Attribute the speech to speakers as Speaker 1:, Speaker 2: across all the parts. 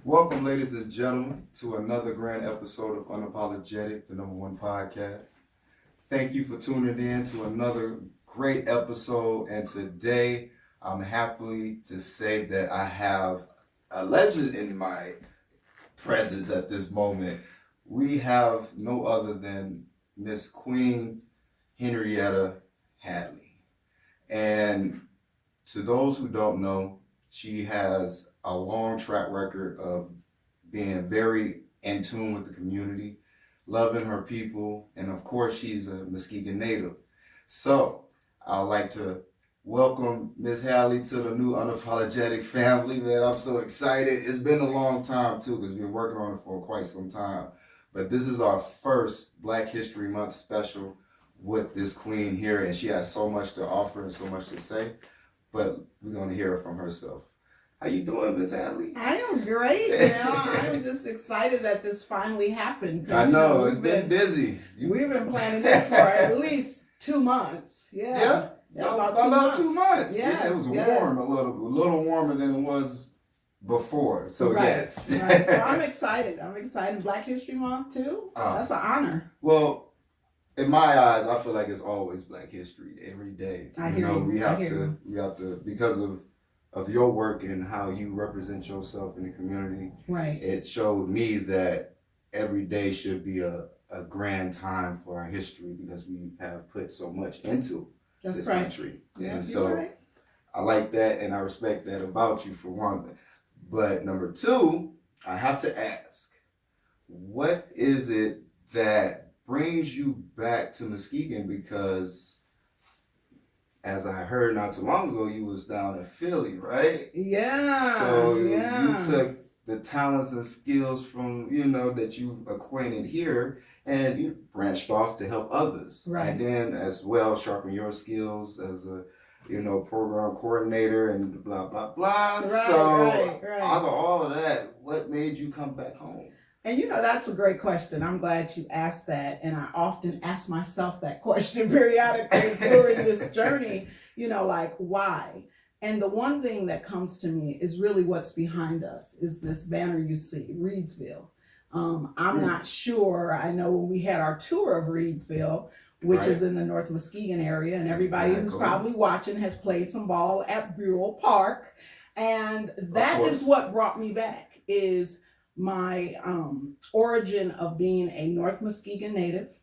Speaker 1: Welcome, ladies and gentlemen, to another grand episode of Unapologetic, the #1 podcast. Thank you for tuning in to another great episode, and today I'm happy to say that I have a legend in my presence at this moment. We have no other than Miss Queen Henrietta Hadley. And to those who don't know, she has a long track record of being very in tune with the community, loving her people, and of course she's a Muskegon native. So I'd like to welcome Miss Hadley to the new Unapologetic family, man. I'm so excited. It's been a long time too, because we've been working on it for quite some time. But this is our first Black History Month special with this queen here, and she has so much to offer and so much to say, but we're going to hear it from herself. How you doing, Miss Hadley?
Speaker 2: I am great. I'm just excited that this finally happened.
Speaker 1: I know, it's been busy.
Speaker 2: We've been planning this for at least 2 months.
Speaker 1: Yeah, about 2 months. Yes, it was warm, a little warmer than it was before. So
Speaker 2: right,
Speaker 1: yes.
Speaker 2: Right. So I'm excited. Black History Month too. That's an honor.
Speaker 1: Well, in my eyes, I feel like it's always Black History every day.
Speaker 2: I hear you.
Speaker 1: We have to because of your work and how you represent yourself in the community.
Speaker 2: Right.
Speaker 1: It showed me that every day should be a grand time for our history because we have put so much into this country.
Speaker 2: Yeah,
Speaker 1: and so
Speaker 2: right.
Speaker 1: I like that and I respect that about you for one. But number two, I have to ask, what is it that brings you back to Muskegon? Because as I heard not too long ago, you was down in Philly, right?
Speaker 2: Yeah.
Speaker 1: So you took the talents and skills from, that you acquainted here and you branched off to help others.
Speaker 2: Right.
Speaker 1: And then as well, sharpen your skills as a, program coordinator and blah, blah, blah.
Speaker 2: Right.
Speaker 1: Out of all of that, what made you come back home?
Speaker 2: And that's a great question. I'm glad you asked that. And I often ask myself that question periodically during this journey, like why? And the one thing that comes to me is really what's behind us is this banner you see, Reedsville. I'm not sure. I know when we had our tour of Reedsville, which is in the North Muskegon area, and everybody who's probably watching has played some ball at Buell Park. And that is what brought me back is my origin of being a North Muskegon native.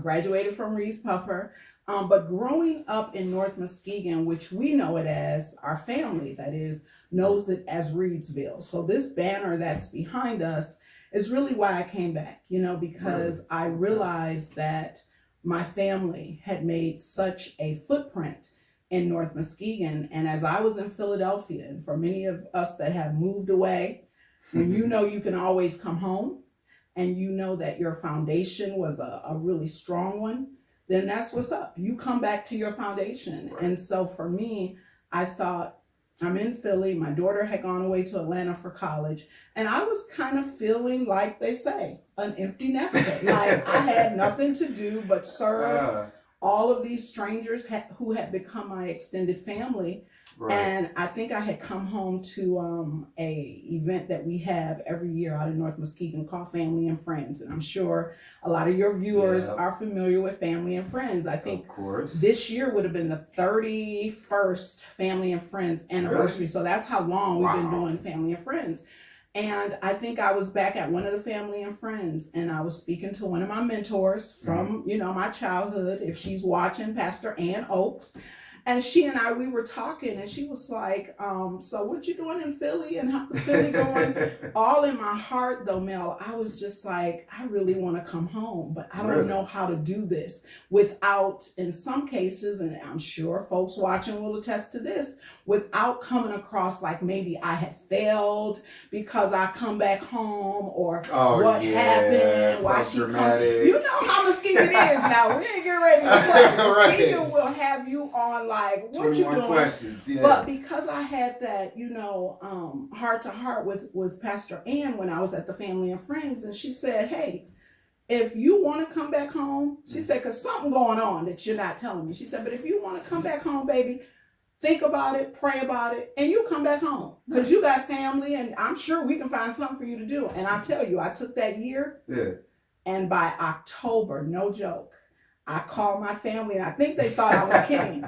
Speaker 2: Graduated from Reeves Puffer, but growing up in North Muskegon, which we know it as, our family that is knows it as Reedsville. So this banner that's behind us is really why I came back, because I realized that my family had made such a footprint in North Muskegon. And as I was in Philadelphia, and for many of us that have moved away, when you can always come home and that your foundation was a really strong one, then that's what's up. You come back to your foundation. Right. And so for me, I thought, I'm in Philly. My daughter had gone away to Atlanta for college. And I was kind of feeling like they say, an empty nester. Like I had nothing to do but serve all of these strangers who had become my extended family. Right. And I think I had come home to a event that we have every year out in North Muskegon called Family and Friends. And I'm sure a lot of your viewers are familiar with Family and Friends. I think this year would have been the 31st Family and Friends anniversary. Really? So that's how long we've been doing Family and Friends. And I think I was back at one of the Family and Friends, and I was speaking to one of my mentors from, my childhood. If she's watching, Pastor Ann Oakes. And she and we were talking, and she was like, so what you doing in Philly, and how's Philly going? All in my heart, though, Mel, I was just like, I really want to come home, but I don't know how to do this without, in some cases, and I'm sure folks watching will attest to this, without coming across like maybe I had failed because I come back home, or what happened, why she
Speaker 1: dramatic.
Speaker 2: You know how Muskegon is now. We ain't getting ready to play. Muskegon will have you on like, what you doing?
Speaker 1: Questions,
Speaker 2: But because I had that, heart to heart with Pastor Ann when I was at the Family and Friends, and she said, hey, if you want to come back home, she said, because something going on that you're not telling me. She said, but if you want to come back home, baby, think about it, pray about it, and you come back home because you got family, and I'm sure we can find something for you to do. And I tell you, I took that year, and by October, no joke, I called my family, and I think they thought I was kidding.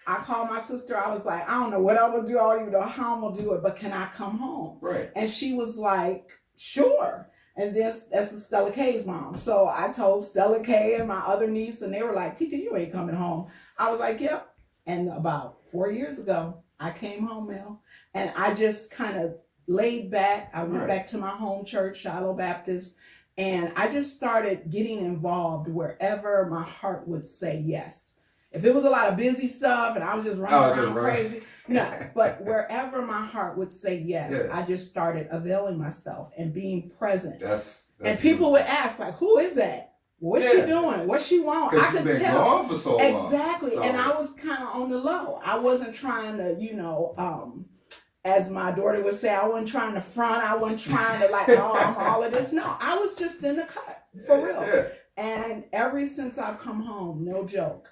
Speaker 2: I called my sister. I was like, I don't know what I'm gonna do. I don't even know how I'm gonna do it, but can I come home?
Speaker 1: Right.
Speaker 2: And she was like, sure. And that's Stella K's mom. So I told Stella K and my other niece, and they were like, Tita, you ain't coming home. I was like, yep. And about 4 years ago, I came home, Mel, and I just kind of laid back. I went back to my home church, Shiloh Baptist, and I just started getting involved wherever my heart would say yes. If it was a lot of busy stuff and I was just running around crazy, no. But wherever my heart would say yes, I just started availing myself and being present.
Speaker 1: That's
Speaker 2: and people would ask, like, who is that? What's she doing? What she want? I could tell.
Speaker 1: Gone for so long.
Speaker 2: Exactly. So. And I was kind of on the low. I wasn't trying to, as my daughter would say, I wasn't trying to front. I wasn't trying to like, oh, I'm all of this. No, I was just in the cut, for real. Yeah. And ever since I've come home, no joke,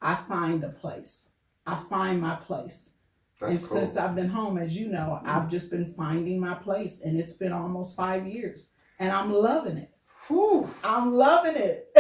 Speaker 2: I find a place. I find my place. That's cool. Since I've been home, as you know, I've just been finding my place. And it's been almost 5 years. And I'm loving it.
Speaker 1: Whew.
Speaker 2: I'm loving it.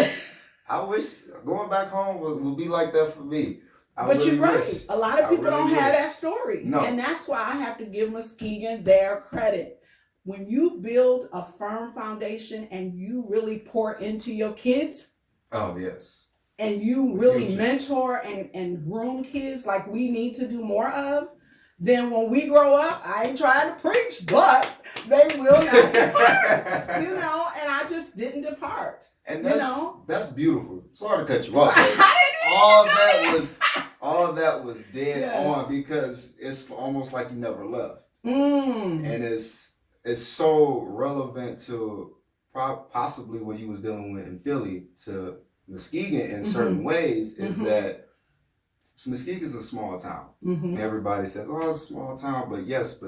Speaker 1: I wish going back home would be like that for me.
Speaker 2: But you're right. A lot of people don't have that story. No. And that's why I have to give Muskegon their credit. When you build a firm foundation and you really pour into your kids.
Speaker 1: Oh, yes.
Speaker 2: And you really mentor and groom kids like we need to do more of, then when we grow up, I ain't trying to preach, but they will not depart, and I just didn't depart.
Speaker 1: And that's beautiful. Sorry to cut you off. All that was dead on because it's almost like you never left. And it's so relevant to possibly what you was dealing with in Philly to Muskegon in certain ways is that Muskegon is a small town. Everybody says, oh, it's a small town, but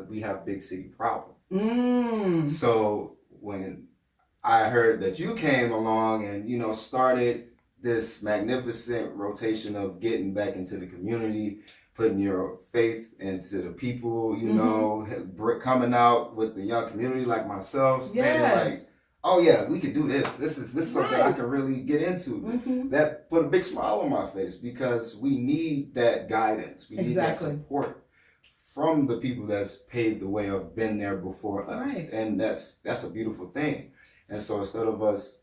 Speaker 1: we have big city problems. So when I heard that you came along and, started this magnificent rotation of getting back into the community, putting your faith into the people, coming out with the young community like myself, standing like, oh yeah, we can do this. This is something I can really get into. That put a big smile on my face because we need that guidance. We need that support from the people that's paved the way, have been there before us. And that's a beautiful thing. And so instead of us,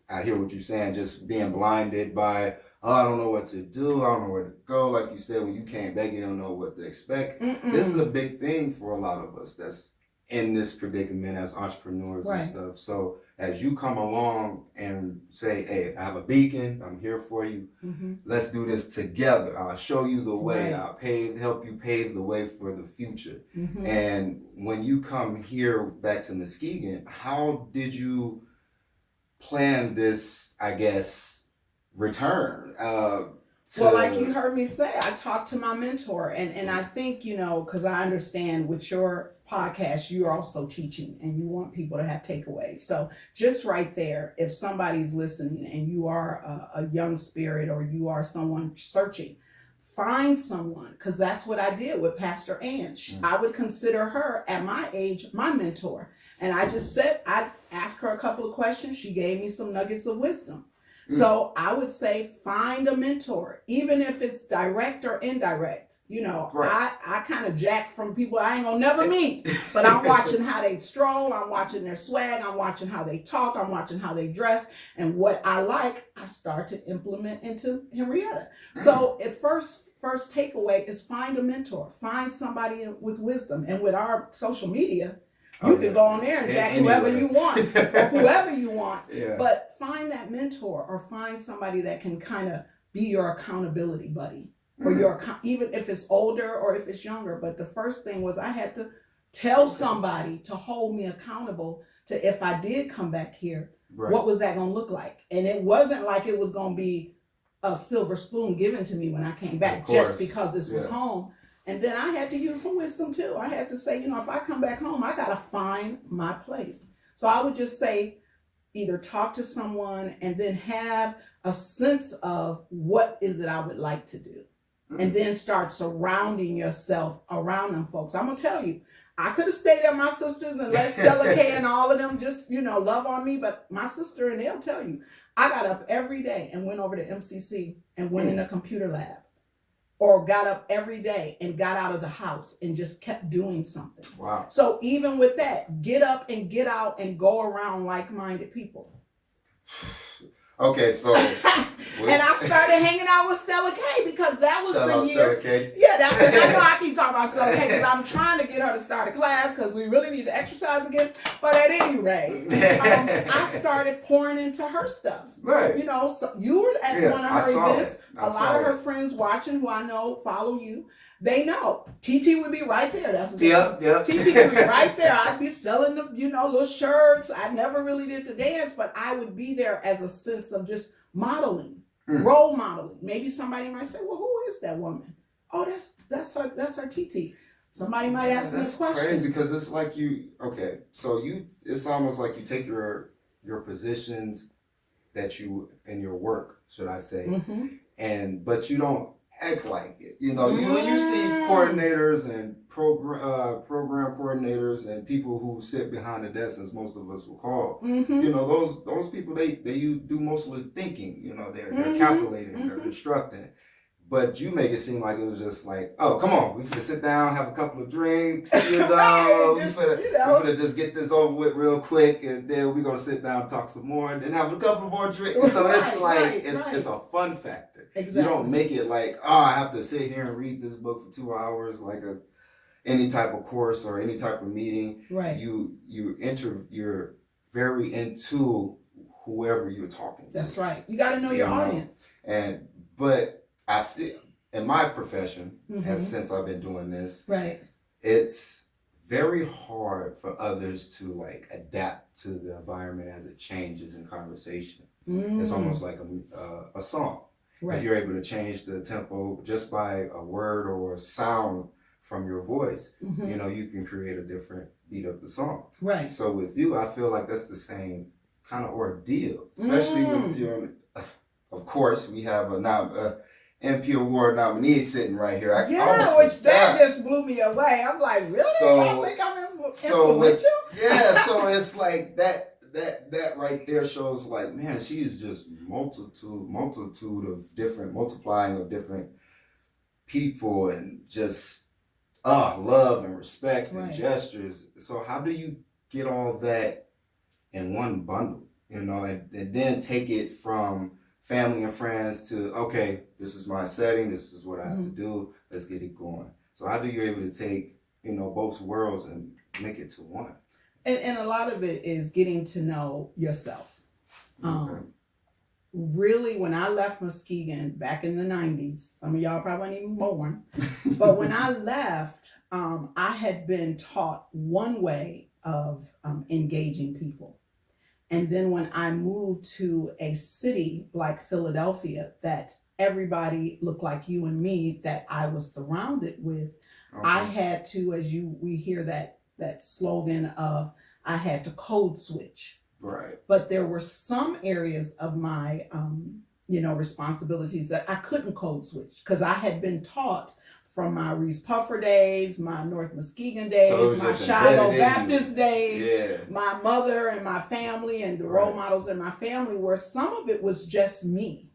Speaker 1: I hear what you're saying, just being blinded by, oh, I don't know what to do. I don't know where to go. Like you said, when you came back, you don't know what to expect. This is a big thing for a lot of us that's in this predicament as entrepreneurs and stuff. So as you come along and say, hey, I have a beacon, I'm here for you. Let's do this together. I'll show you the way. I'll help you pave the way for the future. And when you come here back to Muskegon, how did you plan this, I guess, return?
Speaker 2: Well, like you heard me say, I talked to my mentor, and I think, because I understand with your podcast, you're also teaching and you want people to have takeaways. So just right there, if somebody's listening and you are a young spirit or you are someone searching, find someone, because that's what I did with Pastor Ann. I would consider her at my age, my mentor. And I just said, I asked her a couple of questions. She gave me some nuggets of wisdom. So I would say find a mentor, even if it's direct or indirect. I kind of jack from people I ain't gonna never meet, but I'm watching how they stroll, I'm watching their swag, I'm watching how they talk, I'm watching how they dress, and what I like, I start to implement into Henrietta. So if first takeaway is find a mentor, find somebody with wisdom, and with our social media, you can go on there and jack whoever you want, or whoever you want. But find that mentor or find somebody that can kind of be your accountability buddy, or even if it's older or if it's younger. But the first thing was I had to tell somebody to hold me accountable to, if I did come back here, what was that going to look like? And it wasn't like it was going to be a silver spoon given to me when I came back just because this was home. And then I had to use some wisdom too. I had to say, if I come back home, I got to find my place. So I would just say, either talk to someone and then have a sense of what is it I would like to do. And then start surrounding yourself around them folks. I'm gonna tell you, I could have stayed at my sister's and let Stella K and all of them just, love on me. But my sister, and they'll tell you, I got up every day and went over to MCC and went in a computer lab, or got up every day and got out of the house and just kept doing something.
Speaker 1: Wow.
Speaker 2: So even with that, get up and get out and go around like-minded people.
Speaker 1: Okay, so
Speaker 2: and I started hanging out with Stella K because that was
Speaker 1: shout
Speaker 2: the
Speaker 1: out
Speaker 2: year.
Speaker 1: Stella K.
Speaker 2: Yeah, I know I keep talking about Stella K because I'm trying to get her to start a class because we really need to exercise again. But at any rate, I started pouring into her stuff.
Speaker 1: Right.
Speaker 2: So you were at one of her events. A lot of her
Speaker 1: it.
Speaker 2: friends watching who I know follow you. They know TT would be right there. That's what
Speaker 1: Yep.
Speaker 2: TT would be right there. I'd be selling the, little shirts. I never really did the dance, but I would be there as a sense of just modeling, role modeling. Maybe somebody might say, "Well, who is that woman?" Oh, that's her TT. Somebody might ask me this question.
Speaker 1: That's crazy because it's like it's almost like you take your positions that you in your work, should I say, but you don't act like it. You see coordinators and program coordinators and people who sit behind the desk, as most of us will call. Those people they do most of the thinking. They're calculating, they're instructing. But you make it seem like it was just like, oh, come on, we finna sit down, have a couple of drinks, we finna just get this over with real quick, and then we're gonna sit down and talk some more, and then have a couple more drinks. So it's like it's a fun factor.
Speaker 2: Exactly. You
Speaker 1: don't make it like, oh, I have to sit here and read this book for 2 hours, like any type of course or any type of meeting.
Speaker 2: Right.
Speaker 1: You're very into whoever you're talking to.
Speaker 2: That's right. You got to know your audience.
Speaker 1: But I see in my profession, and since I've been doing this,
Speaker 2: right,
Speaker 1: it's very hard for others to adapt to the environment as it changes in conversation. It's almost like a song. Right. If you're able to change the tempo just by a word or a sound from your voice, you can create a different beat of the song. Right. So with you, I feel like that's the same kind of ordeal, especially with your. Of course, we have a MPAWARD Nominee sitting right here.
Speaker 2: That just blew me away. I'm like, really?
Speaker 1: So,
Speaker 2: I think I'm influential?
Speaker 1: So it's like that right there shows like, man, she's just multitude of different, multiplying of different people and just love and respect and gestures. So how do you get all that in one bundle, and then take it from family and friends to, okay, this is my setting, this is what I have to do, let's get it going. So how do you able to take, both worlds and make it to one?
Speaker 2: And a lot of it is getting to know yourself. Really, when I left Muskegon back in the 90s, some of y'all probably weren't even born, but when I left, I had been taught one way of engaging people. And then when I moved to a city like Philadelphia that everybody looked like you and me, that I was surrounded with, I had to, we hear that slogan of, I had to code switch.
Speaker 1: Right.
Speaker 2: But there were some areas of my, responsibilities that I couldn't code switch because I had been taught from my Reese Puffer days, my North Muskegon days, my Shiloh Baptist days, my mother and my family and the role models in my family, where some of it was just me.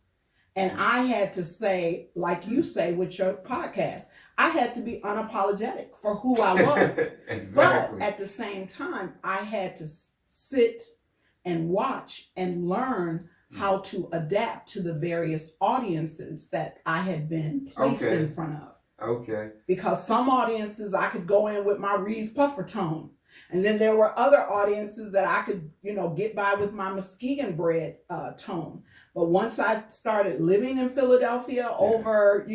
Speaker 2: And I had to say, like you say with your podcast, I had to be unapologetic for who I was.
Speaker 1: Exactly.
Speaker 2: But at the same time, I had to sit and watch and learn how to adapt to the various audiences that I had been placed in front of.
Speaker 1: Okay.
Speaker 2: Because some audiences I could go in with my Reese Puffer tone. And then there were other audiences that I could, get by with my Muskegon bred tone. But once I started living in Philadelphia over,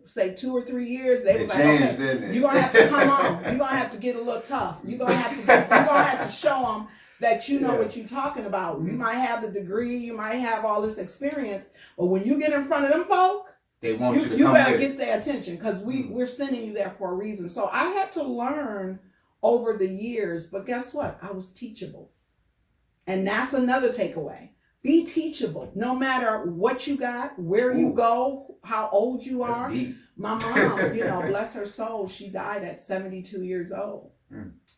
Speaker 2: say 2 or 3 years, they was like, okay, you're going to have to come on. You're going to have to get a little tough. You're going to have to show them that you know what you're talking about. You might have the degree, you might have all this experience, but when you get in front of them folk,
Speaker 1: they want you to
Speaker 2: you
Speaker 1: come
Speaker 2: better
Speaker 1: there.
Speaker 2: get their attention because we're sending you there for a reason. So I had to learn over the years, but guess what? I was teachable. And that's another takeaway. Be teachable, no matter what you got, where you go, how old you are.
Speaker 1: Deep.
Speaker 2: My mom, bless her soul, she died at 72 years old.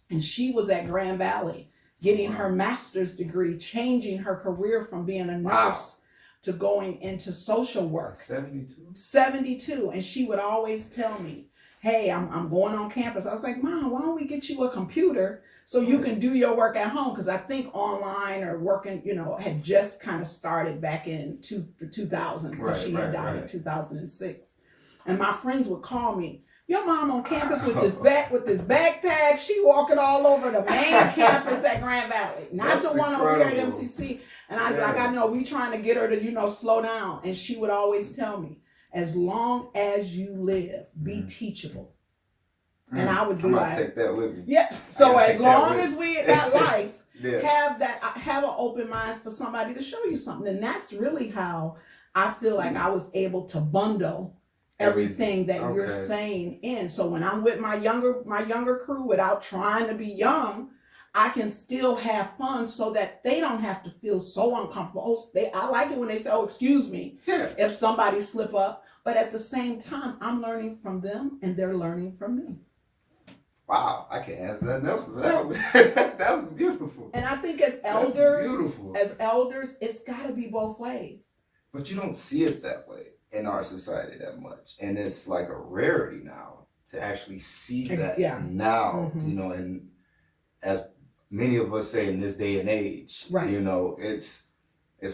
Speaker 2: And she was at Grand Valley getting her master's degree, changing her career from being a nurse to going into social work.
Speaker 1: 72?
Speaker 2: 72. And she would always tell me, hey, I'm going on campus. I was like, Mom, why don't we get you a computer so you can do your work at home? Because I think online or working, had just kind of started back in the 2000s, because she had died in 2006. And my friends would call me, your mom on campus with this backpack, she walking all over the main campus at Grand Valley, not
Speaker 1: That's
Speaker 2: the one over here at
Speaker 1: incredible.
Speaker 2: MCC. And I know we trying to get her to, slow down. And she would always tell me, as long as you live, be teachable. And I would be like,
Speaker 1: take that with me.
Speaker 2: Yeah. So as long as we got life, have an open mind for somebody to show you something. And that's really how I feel like I was able to bundle everything that you're saying in. So when I'm with my younger crew, without trying to be young, I can still have fun so that they don't have to feel so uncomfortable. I like it when they say, oh, excuse me, if somebody slip up. But at the same time, I'm learning from them and they're learning from me.
Speaker 1: Wow, I can't answer nothing else. That was beautiful.
Speaker 2: And I think as elders, it's got to be both ways.
Speaker 1: But you don't see it that way in our society that much. And it's like a rarity now to actually see that now, and as many of us say in this day and age, it's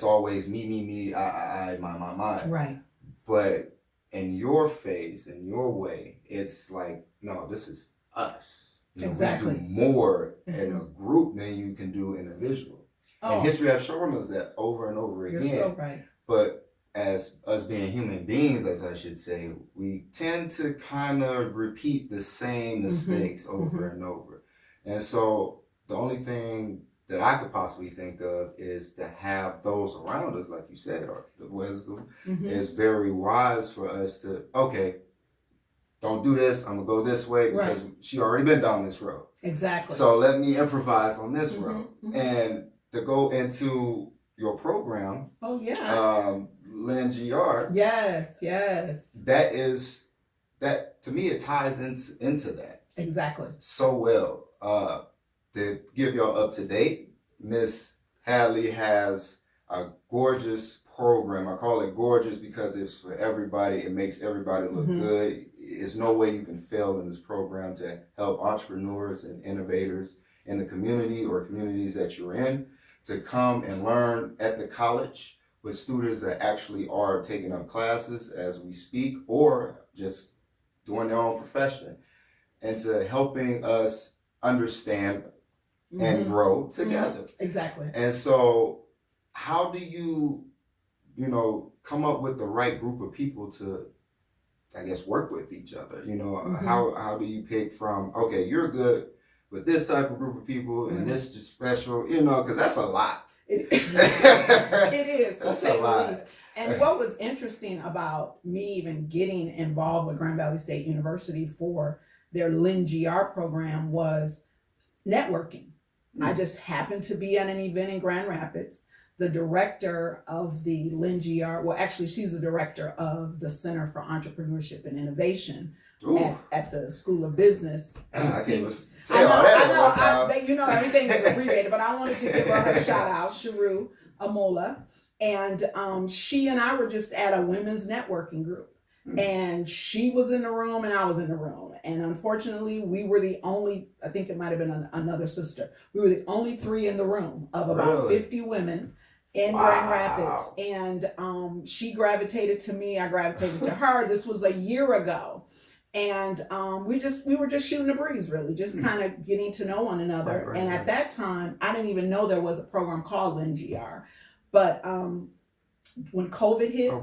Speaker 1: always me, I, my.
Speaker 2: Right.
Speaker 1: But in your phase, in your way, it's like, no, this is us.
Speaker 2: Exactly.
Speaker 1: We do more in a group than you can do individual. And history has shown us that over and over again.
Speaker 2: You're so right.
Speaker 1: But as us being human beings, as I should say, we tend to kind of repeat the same mistakes over and over. And so the only thing that I could possibly think of is to have those around us, like you said, or the wisdom is very wise for us to, don't do this, I'm gonna go this way because she already been down this road.
Speaker 2: Exactly.
Speaker 1: So let me improvise on this road. And to go into your program, LendGR.
Speaker 2: Yes.
Speaker 1: That to me, it ties into that.
Speaker 2: Exactly.
Speaker 1: So well. To give y'all up to date, Miss Hadley has a gorgeous program. I call it gorgeous because it's for everybody. It makes everybody look good. There's no way you can fail in this program to help entrepreneurs and innovators in the community or communities that you're in to come and learn at the college with students that actually are taking up classes as we speak or just doing their own profession, and to helping us understand and grow together.
Speaker 2: Exactly.
Speaker 1: And so how do you come up with the right group of people to, I guess, work with each other? How do you pick from, you're good with this type of group of people and this is special, because that's a lot.
Speaker 2: It is.
Speaker 1: That's a lot.
Speaker 2: And what was interesting about me even getting involved with Grand Valley State University for their LendGR program was networking. I just happened to be at an event in Grand Rapids. The director of the LendGR, well, actually, she's the director of the Center for Entrepreneurship and Innovation at the School of Business.
Speaker 1: I can't even say all that.
Speaker 2: Everything is abbreviated, but I wanted to give her a shout out, Sharu Amola. And she and I were just at a women's networking group. And she was in the room and I was in the room. And unfortunately, we were the only, I think it might have been another sister. We were the only three in the room of about 50 women in Grand Rapids. And she gravitated to me, I gravitated to her. This was a year ago. And we were just shooting the breeze, really, just kind of getting to know one another. And at that time, I didn't even know there was a program called LendGR. But when COVID hit,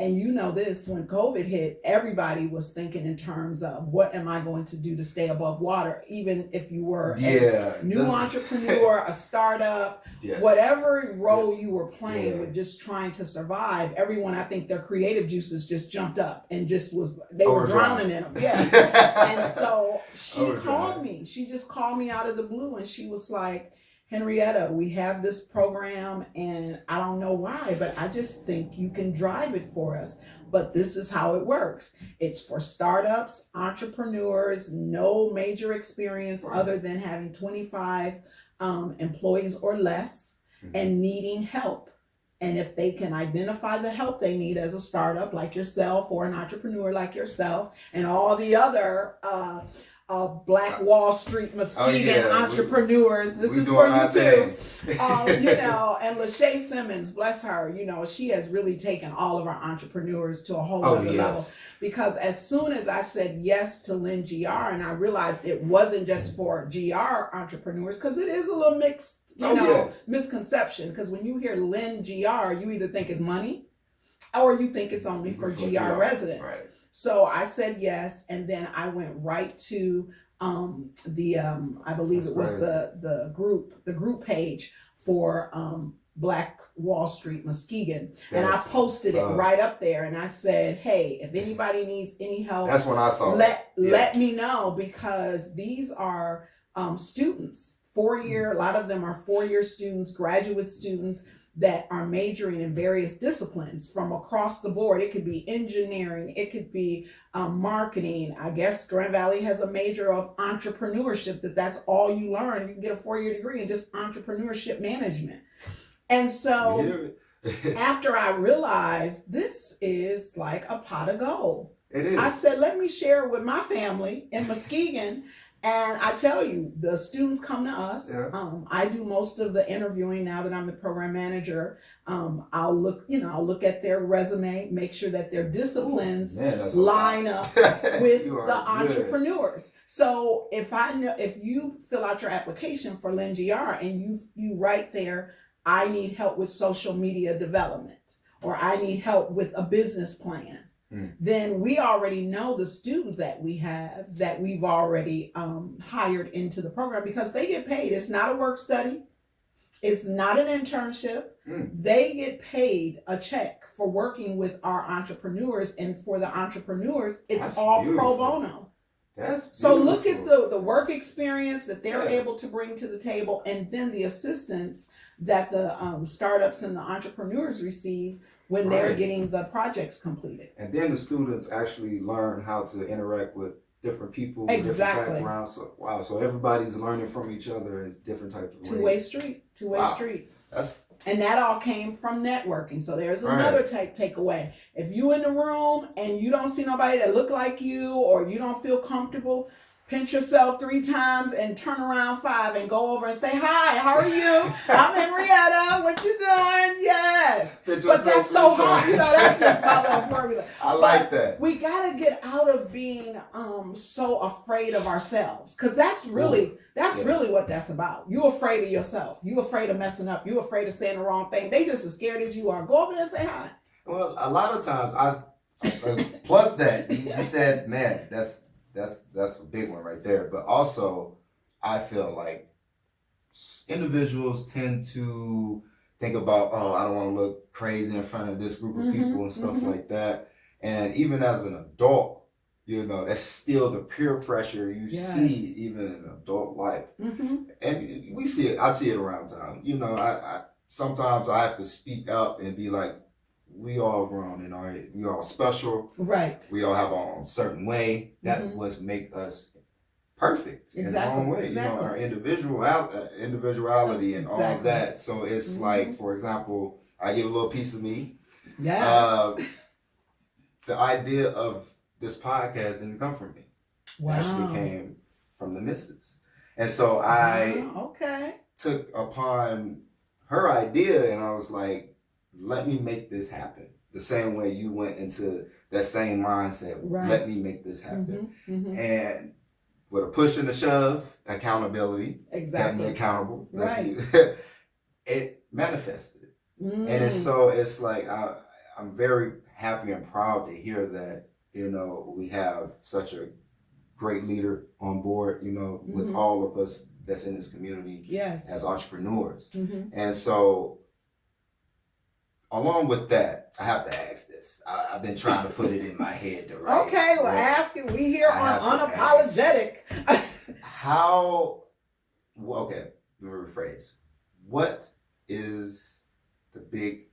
Speaker 2: and when COVID hit, everybody was thinking in terms of what am I going to do to stay above water, even if you were a new entrepreneur, a startup, whatever role you were playing with just trying to survive. Everyone, I think their creative juices just jumped up and they were drowning in them. And so she called me. She just called me out of the blue and she was like, Henrietta, we have this program and I don't know why, but I just think you can drive it for us. But this is how it works. It's for startups, entrepreneurs, no major experience other than having 25 employees or less and needing help. And if they can identify the help they need as a startup like yourself or an entrepreneur like yourself and all the other Black Wall Street Muskegon entrepreneurs, this is for you too. And Lachey Simmons, bless her, she has really taken all of our entrepreneurs to a whole other level. Because as soon as I said yes to LendGR, and I realized it wasn't just for GR entrepreneurs, because it is a little mixed, misconception. Because when you hear LendGR, you either think it's money or you think it's only for GR residents. Right. So I said yes, and then I went right to I believe it was the group page for Black Wall Street Muskegon, and I posted it right up there, and I said, hey, if anybody needs any help,
Speaker 1: that's when I saw
Speaker 2: let me know, because these are students, 4-year, a lot of them are 4-year students, graduate students that are majoring in various disciplines from across the board. It could be engineering, it could be marketing. I guess Grand Valley has a major of entrepreneurship, that's all you learn. You can get a 4-year degree in just entrepreneurship management. And so after I realized this is like a pot of gold,
Speaker 1: it is.
Speaker 2: I said, let me share it with my family in Muskegon. And I tell you, the students come to us. Yeah. I do most of the interviewing now that I'm the program manager. I'll look at their resume, make sure that their disciplines line up with the entrepreneurs. So if you fill out your application for LendGR and you write there, I need help with social media development, or I need help with a business plan. Then we already know the students that we have that we've already hired into the program, because they get paid. It's not a work study. It's not an internship. They get paid a check for working with our entrepreneurs, and for the entrepreneurs, it's all pro bono. So look at the work experience that they're able to bring to the table, and then the assistance that the startups and the entrepreneurs receive when they're getting the projects completed.
Speaker 1: And then the students actually learn how to interact with different people, different backgrounds. So everybody's learning from each other in different types of ways.
Speaker 2: Two-way street. And that all came from networking. So there's another takeaway. If you in the room and you don't see nobody that look like you, or you don't feel comfortable, pinch yourself 3 times and turn around 5 and go over and say, hi, how are you? I'm Henrietta. What you doing? Yes. But that's so hard. That's just my little formula.
Speaker 1: I like that.
Speaker 2: We got to get out of being so afraid of ourselves, because that's really what that's about. You afraid of yourself. You afraid of messing up. You afraid of saying the wrong thing. They just as scared as you are. Go over there and say hi.
Speaker 1: Well, a lot of times, plus that, you said, man, that's a big one right there. But also, I feel like individuals tend to think about, I don't want to look crazy in front of this group of people and stuff like that. And even as an adult, that's still the peer pressure you see even in adult life. And we see it. I see it around town. I sometimes I have to speak up and be like, we all grown and we all special. Right. We all have our own certain way. That was make us perfect in our own way. Our individuality and all of that. So it's like, for example, I give a little piece of me. Yes. The idea of this podcast didn't come from me. Wow. It actually came from the missus. And so I took upon her idea, and I was like, let me make this happen. The same way you went into that same mindset. Let me make this happen. And with a push and a shove, accountability. Kept me accountable. It manifested. And it's like, I'm very happy and proud to hear that, we have such a great leader on board, with all of us that's in this community as entrepreneurs. And so, along with that, I have to ask this. I've been trying to put it in my head to write.
Speaker 2: Okay, well, ask it. We here on Unapologetic.
Speaker 1: let me rephrase. What is the big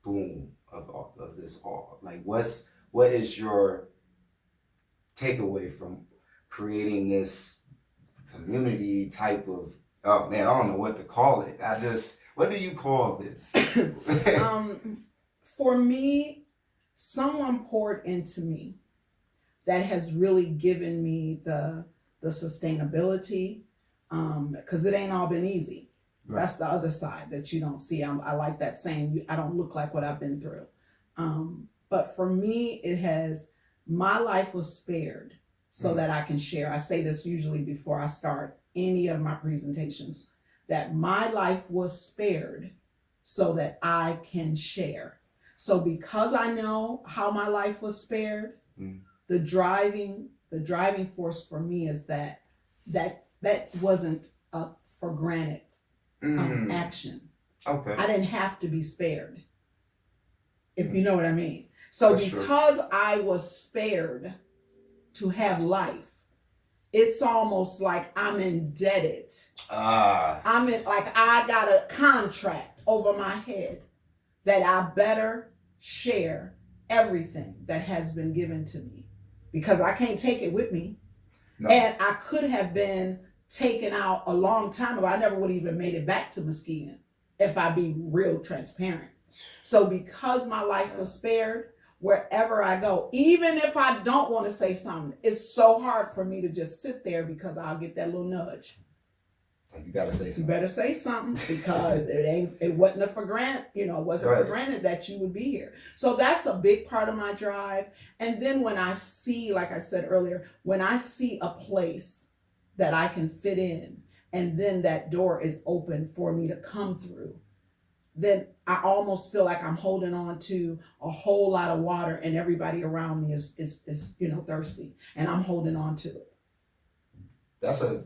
Speaker 1: boom of this all? Like, what is your takeaway from creating this community type of, oh man, I don't know what to call it. What do you call this?
Speaker 2: For me, someone poured into me that has really given me the sustainability, because it ain't all been easy. Right. That's the other side that you don't see. I like that saying, I don't look like what I've been through. But for me, my life was spared so that I can share. I say this usually before I start any of my presentations, that my life was spared so that I can share. So because I know how my life was spared, the driving force for me is that wasn't a for granted action. Okay. I didn't have to be spared, if you know what I mean. So that's because true. I was spared to have life, it's almost like I'm indebted. I got a contract over my head that I better share everything that has been given to me, because I can't take it with me. No. And I could have been taken out a long time ago. I never would have even made it back to Muskegon if I be real transparent. So because my life was spared, wherever I go, even if I don't want to say something, it's so hard for me to just sit there, because I'll get that little nudge.
Speaker 1: You gotta say something.
Speaker 2: You better say something, because it wasn't a for granted, for granted that you would be here. So that's a big part of my drive. And then when I see, like I said earlier, when I see a place that I can fit in, and then that door is open for me to come through, then I almost feel like I'm holding on to a whole lot of water, and everybody around me is thirsty, and I'm holding on to it.
Speaker 1: That's a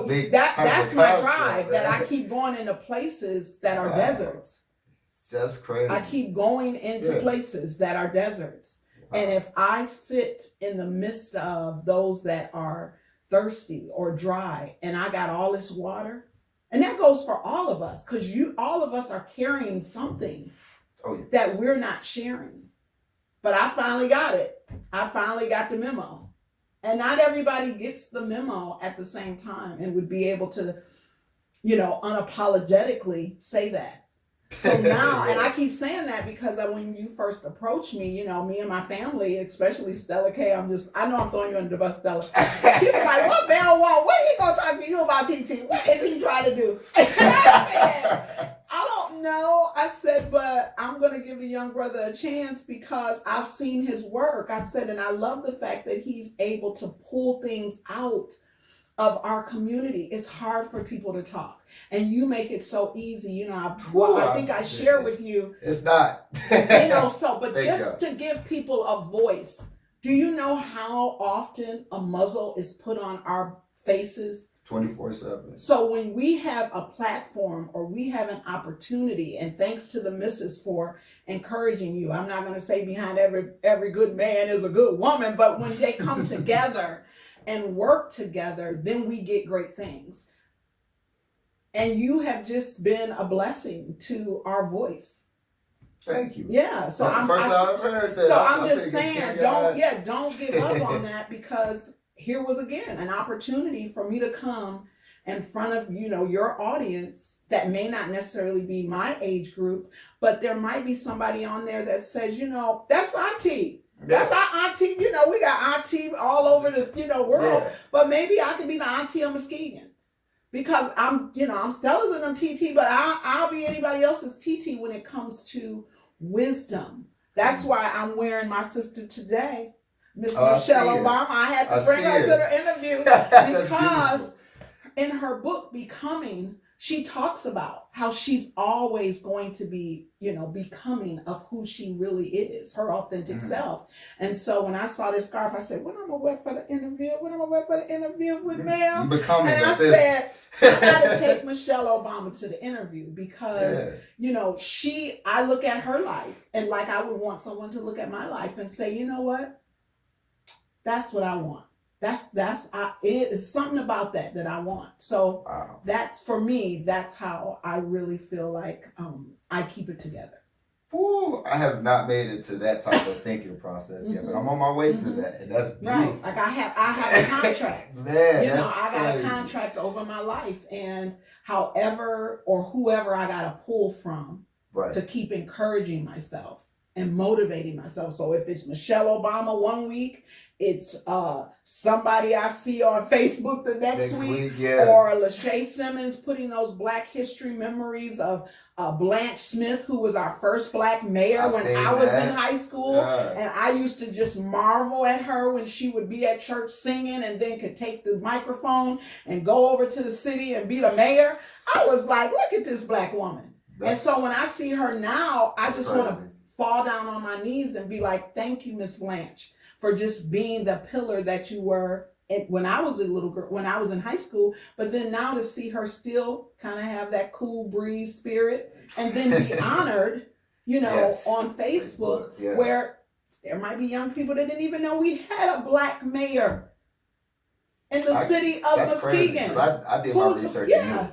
Speaker 1: big
Speaker 2: that's my drive, that I keep going into places that are deserts.
Speaker 1: That's crazy.
Speaker 2: I keep going into places that are deserts. Wow. And if I sit in the midst of those that are thirsty or dry, and I got all this water, and that goes for all of us, because all of us are carrying something that we're not sharing. But I finally got it. I finally got the memo. And not everybody gets the memo at the same time and would be able to, unapologetically say that. So now, and I keep saying that because when you first approached me, me and my family, especially Stella K, I know I'm throwing you under the bus, Stella. She was like, what Bell want? What he gonna talk to you about, TT? What is he trying to do? I said, I don't know. I said, but I'm gonna give the young brother a chance, because I've seen his work. I said, and I love the fact that he's able to pull things out of our community. It's hard for people to talk, and you make it so easy. I think I share with you.
Speaker 1: It's not.
Speaker 2: But just to give people a voice. Do you know how often a muzzle is put on our faces?
Speaker 1: 24/7.
Speaker 2: So when we have a platform, or we have an opportunity, and thanks to the missus for encouraging you. I'm not going to say behind every good man is a good woman, but when they come together and work together, then we get great things. And you have just been a blessing to our voice.
Speaker 1: Thank you.
Speaker 2: Yeah. So
Speaker 1: that's the first time I've heard that.
Speaker 2: So I'm just saying, don't give up on that, because here was again an opportunity for me to come in front of your audience that may not necessarily be my age group, but there might be somebody on there that says, that's Auntie. That's our auntie. We got auntie all over this, world. Yeah. But maybe I could be the auntie of Muskegon, because I'm Stella's and I'm TT, but I'll be anybody else's TT when it comes to wisdom. That's why I'm wearing my sister today, Miss Michelle Obama. I had to bring her to the interview because in her book, Becoming, she talks about how she's always going to be, becoming of who she really is, her authentic self. And so when I saw this scarf, I said, what am I going to wear for the interview? What am I going to wear for the interview with Mel? And I said, I got to take Michelle Obama to the interview, because, I look at her life, and like I would want someone to look at my life and say, you know what? That's what I want. it is something about that I want. So
Speaker 1: Wow.
Speaker 2: that's, for me, that's how I really feel like I keep it together.
Speaker 1: Ooh, I have not made it to that type of thinking process yet, but I'm on my way to that, and that's beautiful.
Speaker 2: Right. Like I have a contract.
Speaker 1: Man,
Speaker 2: You know,
Speaker 1: that's
Speaker 2: I got
Speaker 1: crazy.
Speaker 2: a contract over my life, and however or whoever I got to pull from
Speaker 1: Right.
Speaker 2: to keep encouraging myself and motivating myself. So if it's Michelle Obama one week, it's somebody I see on Facebook the next week,
Speaker 1: yeah.
Speaker 2: or Lachey Simmons putting those Black History memories of Blanche Smith, who was our first Black mayor when I was in high school.
Speaker 1: Yeah.
Speaker 2: And I used to just marvel at her when she would be at church singing and then could take the microphone and go over to the city and be the mayor. I was like, look at this Black woman. And so when I see her now, I just want to fall down on my knees and be like, thank you, Miss Blanche, for just being the pillar that you were when I was a little girl, when I was in high school. But then now to see her still kind of have that cool breeze spirit, and then be honored, you know, on Facebook, where there might be young people that didn't even know we had a Black mayor in the city of Muskegon.
Speaker 1: I did my research. Yeah.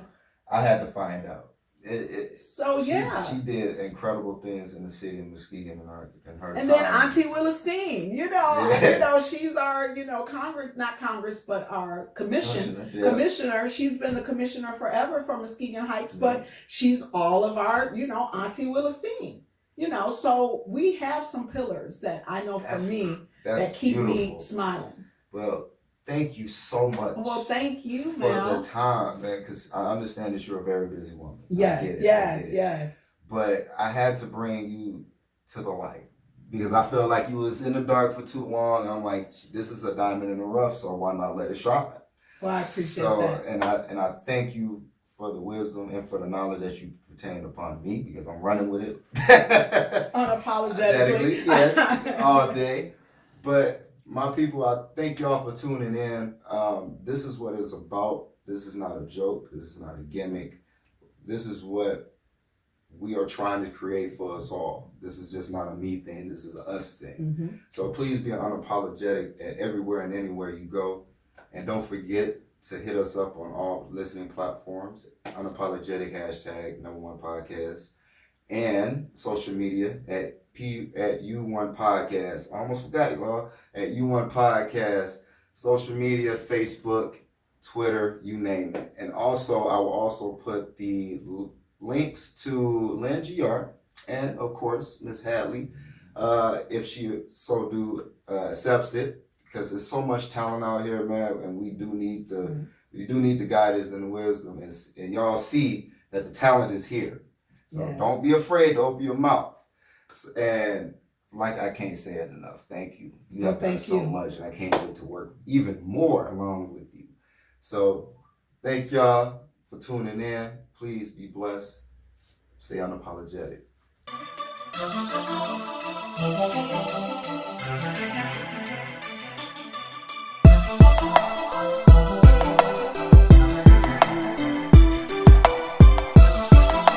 Speaker 1: I had to find out. She did incredible things in the city of Muskegon in her
Speaker 2: and
Speaker 1: time.
Speaker 2: then Auntie Willis-Steen, you know, she's our, but our commissioner. She's been the commissioner forever for Muskegon Heights, but she's all of our, Auntie Willis-Steen. So we have some pillars that I know for me that keep me smiling.
Speaker 1: Well, thank you so much.
Speaker 2: Well, thank you,
Speaker 1: for the time, man, because I understand that you're a very busy woman.
Speaker 2: Yes.
Speaker 1: But I had to bring you to the light because I feel like you was in the dark for too long. I'm like, this is a diamond in the rough, so why not let it shine?
Speaker 2: Well, I appreciate that.
Speaker 1: And I thank you for the wisdom and for the knowledge that you pertain upon me because I'm running with it.
Speaker 2: Unapologetically.
Speaker 1: Yes, all day. But my people, I thank y'all for tuning in. This is what it's about. This is not a joke. This is not a gimmick. This is what we are trying to create for us all. This is just not a me thing. This is a us thing.
Speaker 2: Mm-hmm.
Speaker 1: So please be unapologetic at everywhere and anywhere you go. And don't forget to hit us up on all listening platforms. Unapologetic #1 podcast. And social media at U1 Podcast. I almost forgot you, Laura. At U1 Podcast, social media, Facebook, Twitter, you name it. And also, I will also put the links to LendGR and, of course, Miss Hadley, if she so do accepts it, because there's so much talent out here, man, and we do need the guidance and the wisdom, and y'all see that the talent is here. So don't be afraid to open your mouth. And like I can't say it enough. Thank you. You have done so much, and I can't wait to work even more along with you. So thank y'all for tuning in. Please be blessed. Stay unapologetic.